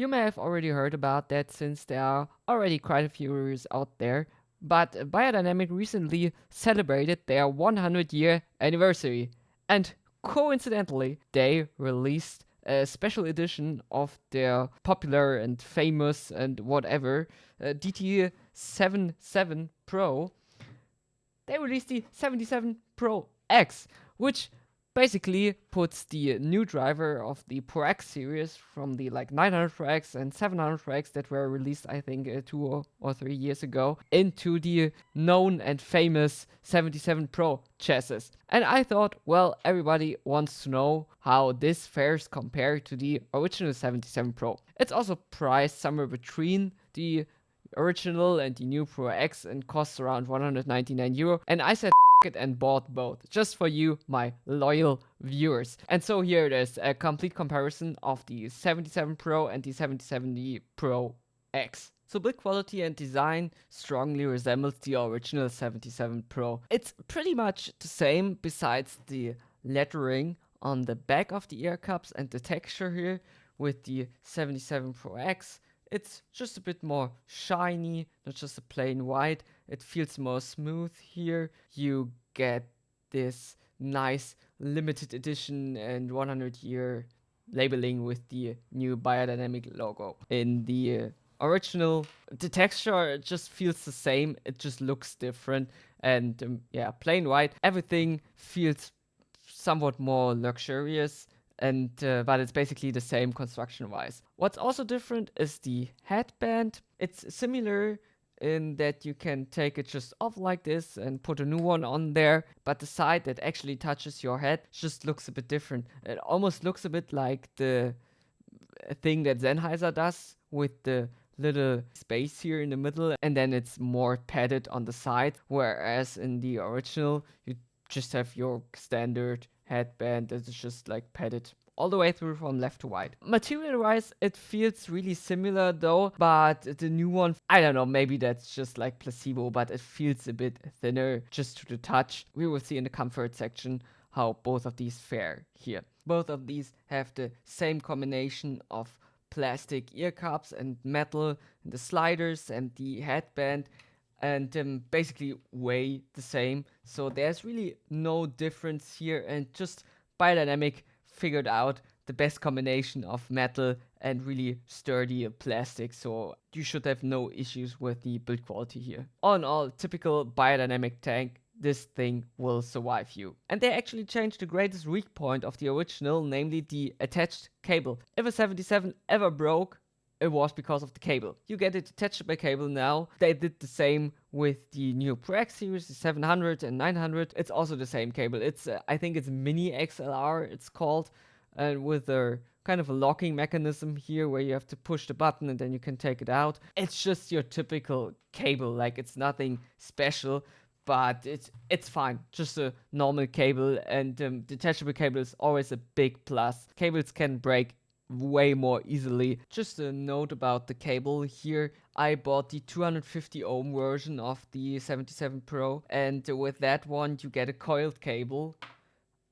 You may have already heard about that since there are already quite a few reviews out there, but Beyerdynamic recently celebrated their 100-year anniversary, and coincidentally, they released a special edition of their popular and famous and whatever DT77 Pro. They released the 77 Pro X, which basically puts the new driver of the Pro X series from the like 900 Pro X and 700 Pro X that were released, I think, 2 or 3 years ago, into the known and famous 77 Pro chassis. And I thought, well, everybody wants to know how this fares compared to the original 77 Pro. It's also priced somewhere between the original and the new Pro X and costs around 199 euro. And I said it and bought both just for you, my loyal viewers. And so here it is, a complete comparison of the 77 Pro and the 77 Pro X. So build quality and design strongly resembles the original 77 Pro. It's pretty much the same besides the lettering on the back of the ear cups and the texture here with the 77 Pro X. It's just a bit more shiny, not just a plain white. It feels more smooth here. You get this nice limited edition and 100-year labeling with the new Beyerdynamic logo. In the original, the texture just feels the same. It just looks different. And yeah, plain white. Everything feels somewhat more luxurious. And but it's basically the same construction wise. What's also different is the headband. It's similar in that you can take it just off like this and put a new one on there, but the side that actually touches your head just looks a bit different. It almost looks a bit like the thing that Sennheiser does with the little space here in the middle, and then it's more padded on the side, whereas in the original you just have your standard headband that is just like padded all the way through from left to right. Material wise, it feels really similar though, but the new one, I don't know, maybe that's just like placebo, but it feels a bit thinner just to the touch. We will see in the comfort section how both of these fare here. Both of these have the same combination of plastic ear cups and metal, and the sliders and the headband, and basically weigh the same. So there's really no difference here, and just Beyerdynamic figured out the best combination of metal and really sturdy plastic, so you should have no issues with the build quality here. All in all, typical Beyerdynamic tank. This thing will survive you. And they actually changed the greatest weak point of the original, namely the attached cable. If a 77 ever broke, it was because of the cable. You get a detachable cable now. They did the same with the new Pro X series, the 700 and 900. It's also the same cable. It's I think it's Mini XLR it's called, and with a kind of a locking mechanism here where you have to push the button and then you can take it out. It's just your typical cable, like it's nothing special, but it's fine. Just a normal cable, and detachable cable is always a big plus. Cables can break way more easily. Just a note about the cable here. I bought the 250 ohm version of the 77 Pro, and with that one you get a coiled cable.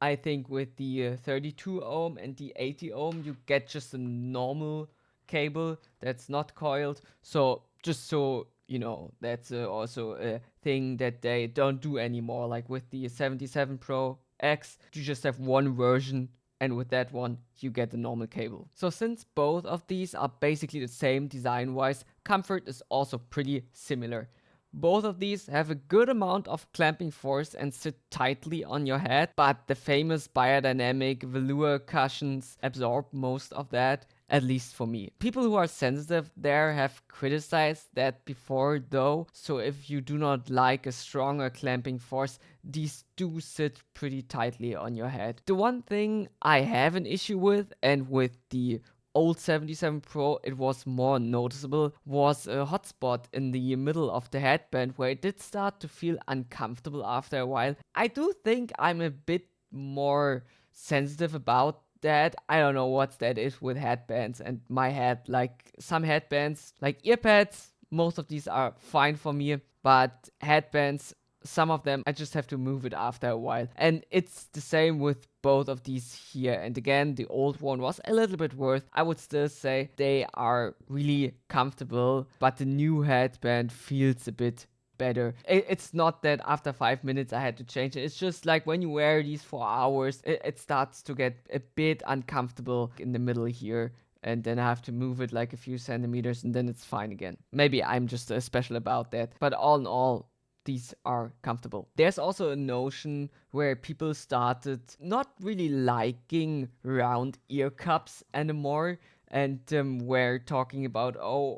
I think with the 32 ohm and the 80 ohm you get just a normal cable that's not coiled. So just so you know, that's also a thing that they don't do anymore. Like with the 77 Pro X, you just have one version, and with that one you get the normal cable. So since both of these are basically the same design wise, comfort is also pretty similar. Both of these have a good amount of clamping force and sit tightly on your head, but the famous Beyerdynamic velour cushions absorb most of that, at least for me. People who are sensitive there have criticized that before though, so if you do not like a stronger clamping force, these do sit pretty tightly on your head. The one thing I have an issue with, and with the old 77 Pro it was more noticeable, was a hotspot in the middle of the headband where it did start to feel uncomfortable after a while. I do think I'm a bit more sensitive about that. I don't know what that is with headbands and my head. Like some headbands, like earpads, most of these are fine for me, but headbands, some of them I just have to move it after a while. And it's the same with both of these here. And again, the old one was a little bit worse. I would still say they are really comfortable, but the new headband feels a bit better. It's not that after 5 minutes I had to change it. It's just like when you wear these for hours, it starts to get a bit uncomfortable in the middle here. And then I have to move it like a few centimeters and then it's fine again. Maybe I'm just special about that. But all in all, these are comfortable. There's also a notion where people started not really liking round ear cups anymore. And we're talking about,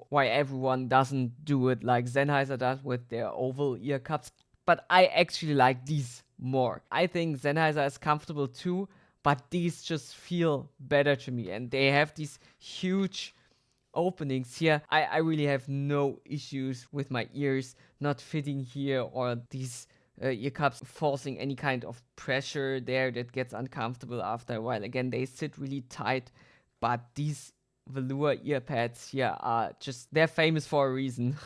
why everyone doesn't do it like Sennheiser does with their oval ear cups. But I actually like these more. I think Sennheiser is comfortable too, but these just feel better to me. And they have these huge openings here. I really have no issues with my ears not fitting here or these ear cups forcing any kind of pressure there that gets uncomfortable after a while. Again, they sit really tight, but these velour ear pads here are they're famous for a reason.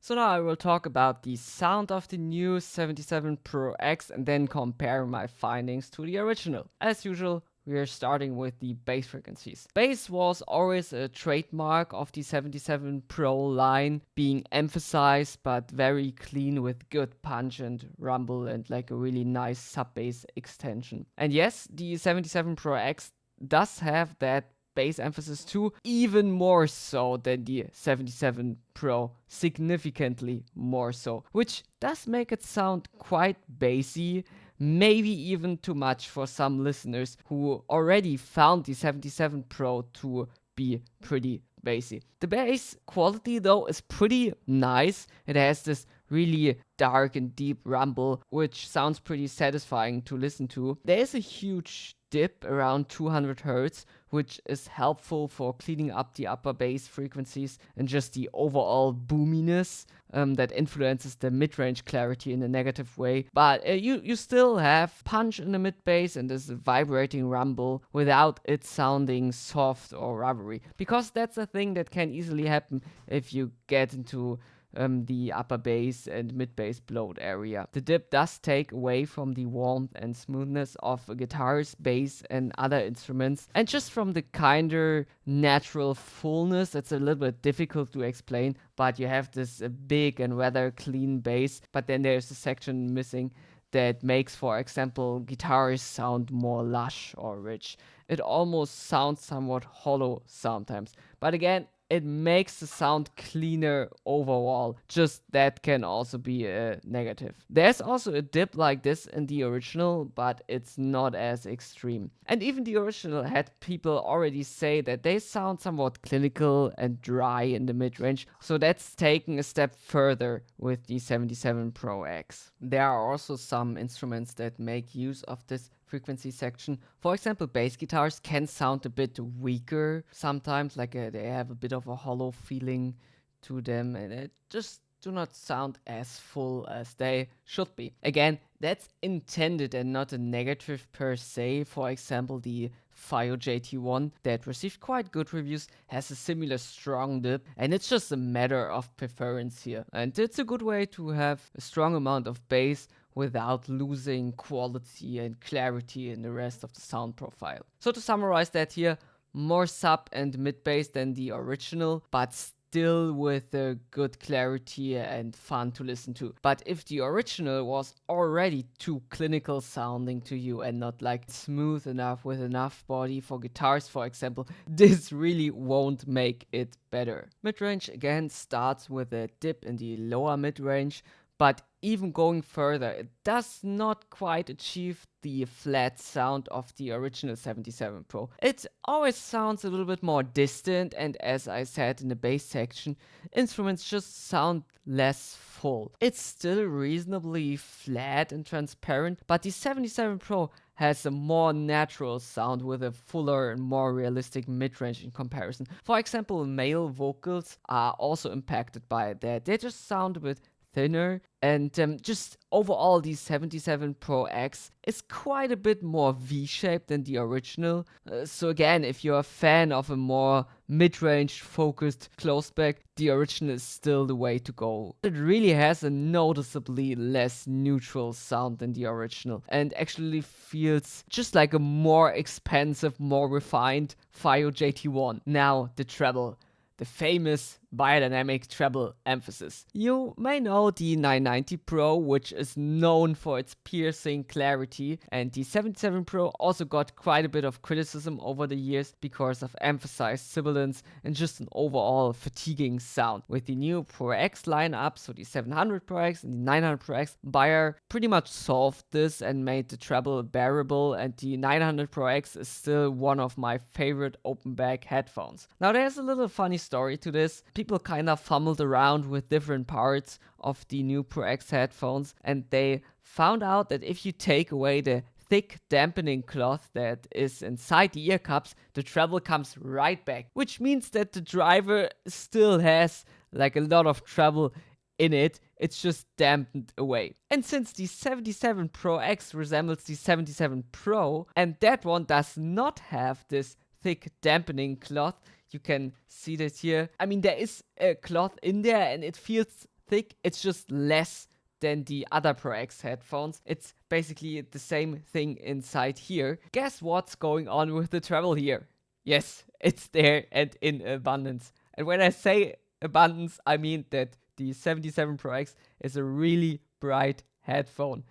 So now I will talk about the sound of the new 77 Pro X and then compare my findings to the original. As usual, we are starting with the bass frequencies. Bass was always a trademark of the 77 Pro line, being emphasized but very clean with good punch and rumble and like a really nice sub-bass extension. And yes, the 77 Pro X does have that bass emphasis too, even more so than the 77 Pro, significantly more so, which does make it sound quite bassy, maybe even too much for some listeners who already found the 77 Pro to be pretty bassy. The bass quality though is pretty nice. It has this really dark and deep rumble, which sounds pretty satisfying to listen to. There is a huge dip around 200 Hz, which is helpful for cleaning up the upper bass frequencies and just the overall boominess that influences the mid-range clarity in a negative way. But you still have punch in the mid-bass and this vibrating rumble without it sounding soft or rubbery. Because that's a thing that can easily happen if you get into the upper bass and mid bass bloat area. The dip does take away from the warmth and smoothness of guitars, bass, and other instruments, and just from the kinder natural fullness. It's a little bit difficult to explain, but you have this big and rather clean bass, but then there's a section missing that makes, for example, guitars sound more lush or rich. It almost sounds somewhat hollow sometimes, but again, it makes the sound cleaner overall. Just that can also be a negative. There's also a dip like this in the original, but it's not as extreme. And even the original had people already say that they sound somewhat clinical and dry in the mid-range, so that's taken a step further with the 77 Pro X. There are also some instruments that make use of this frequency section. For example, bass guitars can sound a bit weaker sometimes, like they have a bit of a hollow feeling to them, and it just do not sound as full as they should be. Again, that's intended and not a negative per se. For example, the FiiO JT1 that received quite good reviews has a similar strong dip, and it's just a matter of preference here. And it's a good way to have a strong amount of bass without losing quality and clarity in the rest of the sound profile. So to summarize that here, more sub and mid bass than the original, but still with a good clarity and fun to listen to. But if the original was already too clinical sounding to you and not like smooth enough with enough body for guitars, for example, this really won't make it better. Mid-range again starts with a dip in the lower mid-range, but even going further, it does not quite achieve the flat sound of the original 77 Pro. It always sounds a little bit more distant, and as I said in the bass section, instruments just sound less full. It's still reasonably flat and transparent, but the 77 Pro has a more natural sound with a fuller and more realistic mid-range in comparison. For example, male vocals are also impacted by that. They just sound a bit thinner, and just overall the 77 Pro X is quite a bit more V-shaped than the original. So again, if you're a fan of a more mid-range focused closeback, the original is still the way to go. It really has a noticeably less neutral sound than the original, and actually feels just like a more expensive, more refined FiiO JT1. Now the treble, the famous Beyerdynamic treble emphasis. You may know the 990 Pro, which is known for its piercing clarity, and the 77 Pro also got quite a bit of criticism over the years because of emphasized sibilance and just an overall fatiguing sound. With the new Pro X lineup, so the 700 Pro X and the 900 Pro X, Beyer pretty much solved this and made the treble bearable, and the 900 Pro X is still one of my favorite open back headphones. Now there's a little funny story to this. People kind of fumbled around with different parts of the new Pro X headphones, and they found out that if you take away the thick dampening cloth that is inside the ear cups, the treble comes right back, which means that the driver still has like a lot of treble in it, it's just dampened away. And since the 77 Pro X resembles the 77 Pro, and that one does not have this thick dampening cloth, you can see this here. I mean, there is a cloth in there and it feels thick, it's just less than the other Pro X headphones. It's basically the same thing inside here. Guess what's going on with the treble here? Yes, it's there and in abundance. And when I say abundance, I mean that the 77 Pro X is a really bright headphone.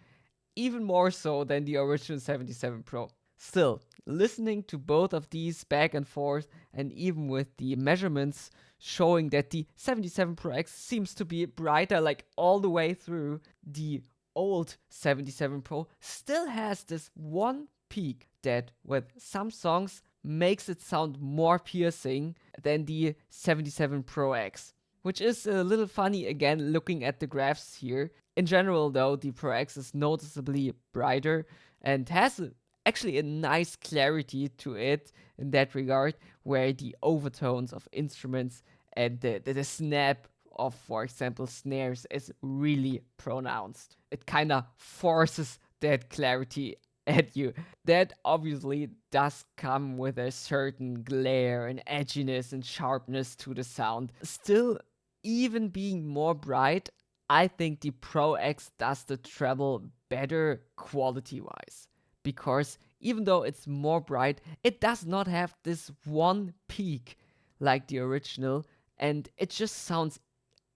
Even more so than the original 77 Pro. Still, listening to both of these back and forth, and even with the measurements showing that the 77 Pro X seems to be brighter like all the way through, the old 77 Pro still has this one peak that with some songs makes it sound more piercing than the 77 Pro X. Which is a little funny again looking at the graphs here. In general though, the Pro X is noticeably brighter and has actually a nice clarity to it in that regard, where the overtones of instruments and the snap of, for example, snares is really pronounced. It kind of forces that clarity at you. That obviously does come with a certain glare and edginess and sharpness to the sound. Still, even being more bright, I think the Pro X does the treble better quality-wise. Because even though it's more bright, it does not have this one peak like the original, and it just sounds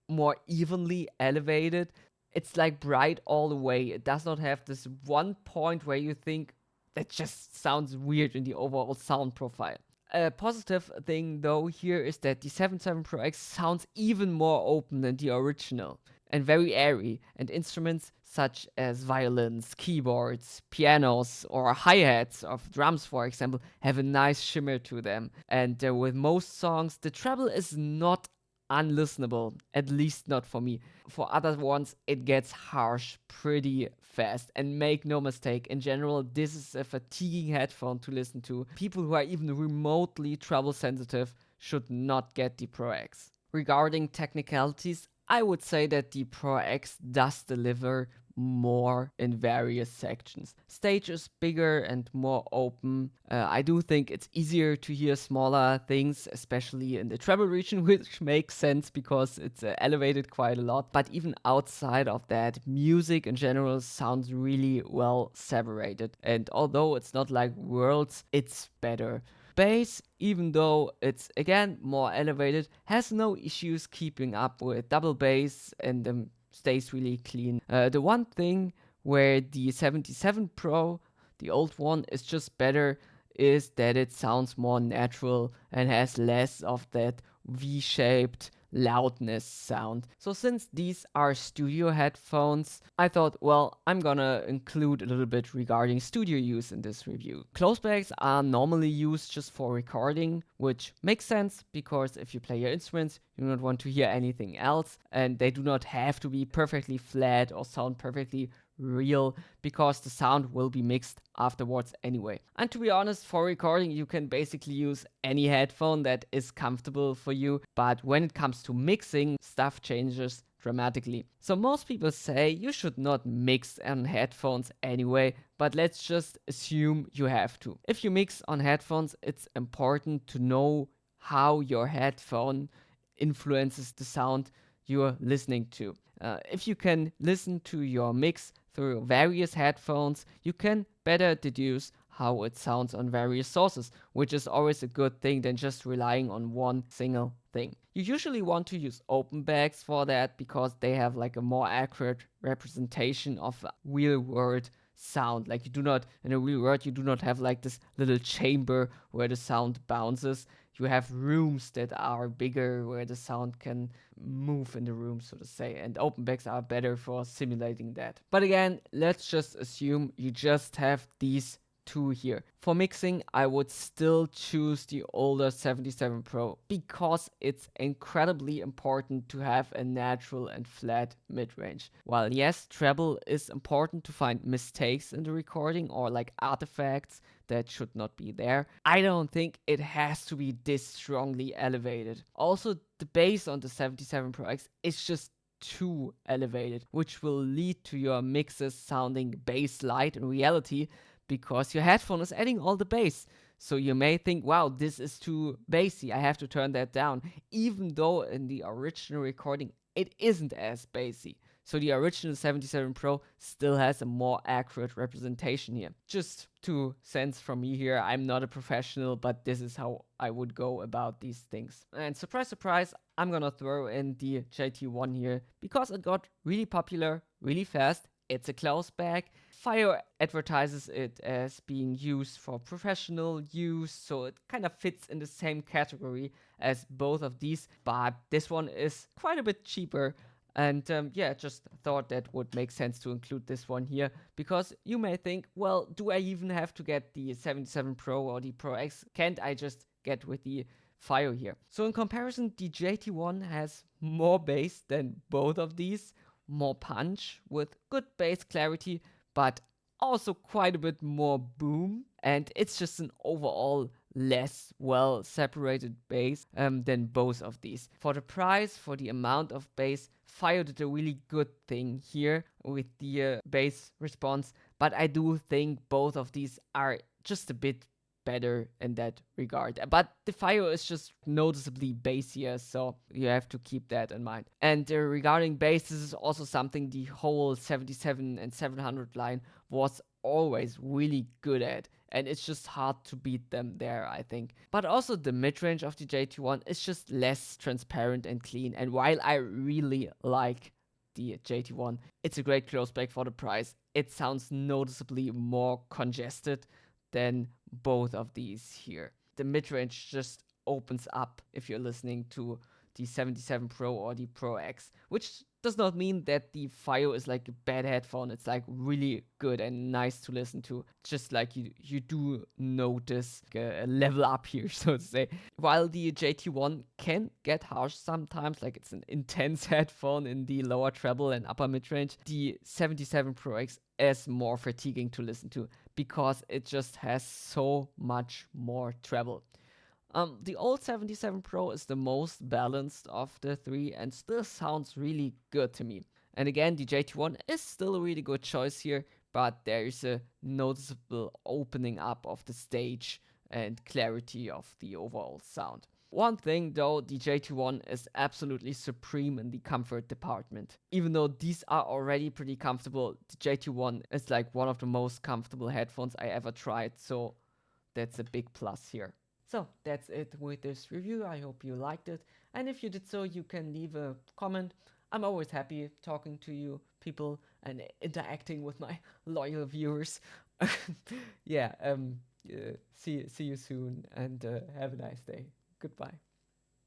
more evenly elevated. It's like bright all the way. It does not have this one point where you think that just sounds weird in the overall sound profile. A positive thing though here is that the 77 Pro X sounds even more open than the original and very airy, and instruments such as violins, keyboards, pianos, or hi-hats of drums, for example, have a nice shimmer to them. And with most songs, the treble is not unlistenable, at least not for me. For other ones, it gets harsh pretty fast. And make no mistake, in general, this is a fatiguing headphone to listen to. People who are even remotely treble sensitive should not get the Pro X. Regarding technicalities, I would say that the Pro X does deliver more in various sections. Stage is bigger and more open. I do think it's easier to hear smaller things, especially in the treble region, which makes sense because it's elevated quite a lot. But even outside of that, music in general sounds really well separated. And although it's not like worlds, it's better. Bass, even though it's again more elevated, has no issues keeping up with double bass and stays really clean. The one thing where the 77 Pro, the old one, is just better is that it sounds more natural and has less of that V-shaped loudness sound. So since these are studio headphones, I thought, well, I'm gonna include a little bit regarding studio use in this review. Closebacks are normally used just for recording, which makes sense because if you play your instruments, you do not want to hear anything else, and they do not have to be perfectly flat or sound perfectly real because the sound will be mixed afterwards anyway. And to be honest, for recording you can basically use any headphone that is comfortable for you, but when it comes to mixing, stuff changes dramatically. So most people say you should not mix on headphones anyway, but let's just assume you have to. If you mix on headphones, it's important to know how your headphone influences the sound you're listening to. If you can listen to your mix through various headphones, you can better deduce how it sounds on various sources, which is always a good thing than just relying on one single thing. You usually want to use open bags for that because they have like a more accurate representation of real world sound. Like you do not, in a real world, you do not have like this little chamber where the sound bounces. You have rooms that are bigger where the sound can move in the room, so to say, and open bags are better for simulating that. But again, let's just assume you just have these two here. For mixing, I would still choose the older 77 Pro because it's incredibly important to have a natural and flat mid-range. While yes, treble is important to find mistakes in the recording or like artifacts that should not be there, I don't think it has to be this strongly elevated. Also, the bass on the 77 Pro X is just too elevated, which will lead to your mixes sounding bass light in reality because your headphone is adding all the bass. So you may think, wow, this is too bassy, I have to turn that down, even though in the original recording it isn't as bassy. So the original 77 Pro still has a more accurate representation here. Just 2 cents from me here. I'm not a professional, but this is how I would go about these things. And surprise, surprise, I'm gonna throw in the JT1 here because it got really popular really fast. It's a closed bag. FiiO advertises it as being used for professional use, so it kind of fits in the same category as both of these, but this one is quite a bit cheaper. And yeah, just thought that would make sense to include this one here, because you may think, well, do I even have to get the 77 Pro or the Pro X? Can't I just get with the FiiO here? So in comparison, the JT1 has more bass than both of these, more punch with good bass clarity, but also quite a bit more boom, and it's just an overall less well separated bass than both of these. For the price, for the amount of bass, FiiO did a really good thing here with the bass response, but I do think both of these are just a bit better in that regard. But the FiiO is just noticeably bassier, so you have to keep that in mind. And regarding bass, this is also something the whole 77 and 700 line was always really good at, and it's just hard to beat them there, I think. But also the mid-range of the JT1 is just less transparent and clean, and while I really like the JT1, it's a great close back for the price. It sounds noticeably more congested than both of these here. The mid-range just opens up if you're listening to the 77 Pro or the Pro X, which does not mean that the FiiO is like a bad headphone. It's like really good and nice to listen to. Just like you do notice a level up here, so to say. While the JT1 can get harsh sometimes, like it's an intense headphone in the lower treble and upper mid-range, the 77 Pro X is more fatiguing to listen to because it just has so much more treble. The old 77 Pro is the most balanced of the three and still sounds really good to me. And again, the JT1 is still a really good choice here, but there is a noticeable opening up of the stage and clarity of the overall sound. One thing though, the JT1 is absolutely supreme in the comfort department. Even though these are already pretty comfortable, the JT1 is like one of the most comfortable headphones I ever tried, so that's a big plus here. So that's it with this review. I hope you liked it, and if you did so, you can leave a comment. I'm always happy talking to you people and interacting with my loyal viewers. Yeah, see you soon, and have a nice day. Goodbye.